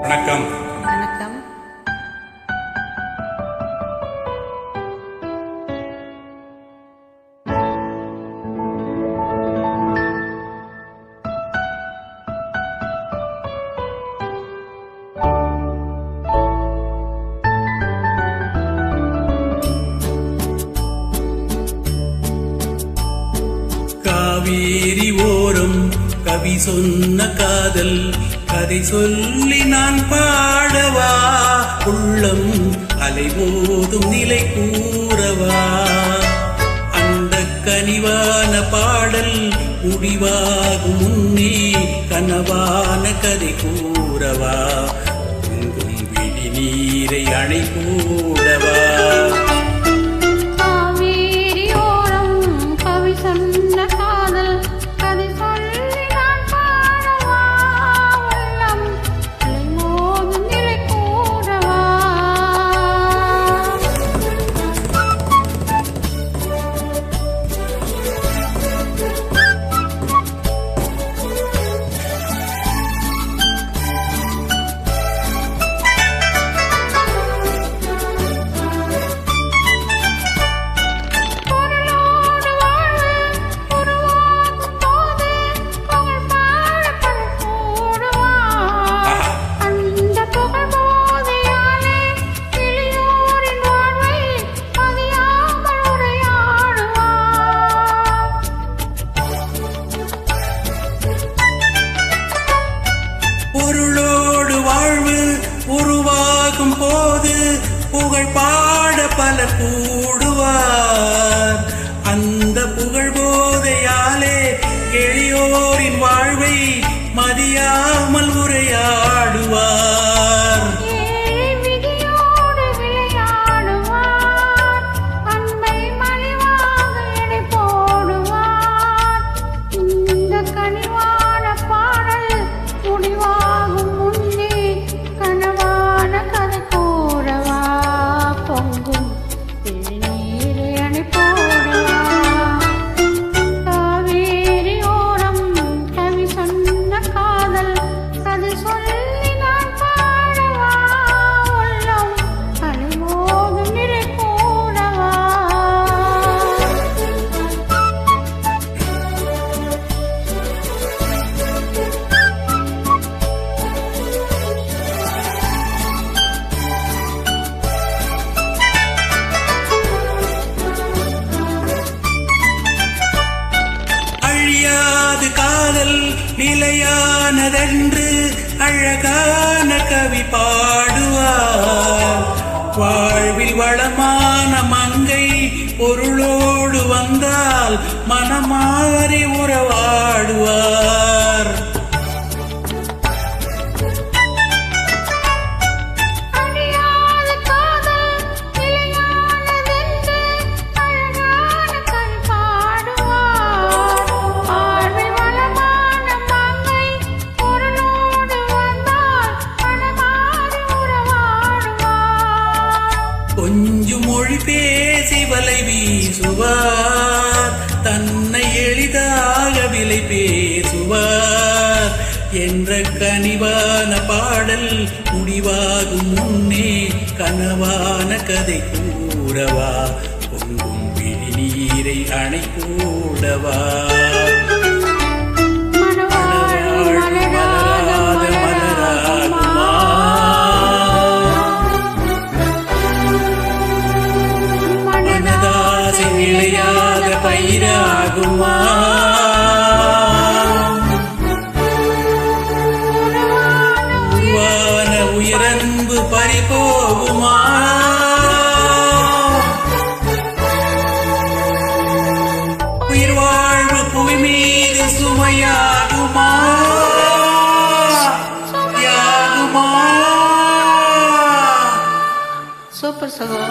வணக்கம். வணக்கம். காவேரி ஓரம் கவி சொன்ன காதல் கதை சொல்லி நான் பாடவா, உள்ளம் அலைமோதும் நிலை கூறவா, அந்த கனிவான பாடல் முடிவாகும் முன்னே கனவான கதை கூறவா, உங்கும் விழி நீரை அணை போடவா. பொருளோடு வாழ்வு உருவாகும் போது புகழ் பாட பலர் கூடுவார், அந்த புகழ் போதையாலே எளியோரின் வாழ்வை மதியாமல் உரையாடுவார். காதல் நிலையானதென்று அழகான கவி பாடுவார், வாழ்வில் வளமான மங்கை பொருளோடு வந்தால் மனமாறி உறவாடுவார். கொஞ்சம் மொழி பேசி வலை வீசுவார், தன்னை எளிதாக விலை பேசுவார் என்ற கனிவான பாடல் முடிவாகும் முன்னே கனவான கதை கூறவா, பொங்கும் விழி நீரை அணை போடவா. நிலையாக பயிராகுமா, உருவான உயரன்பு பறிபோகுமா, உயிர் வாழ்வு புவி மீது சுமையாகுமா, யாகுமா. சூப்பர் சகோ.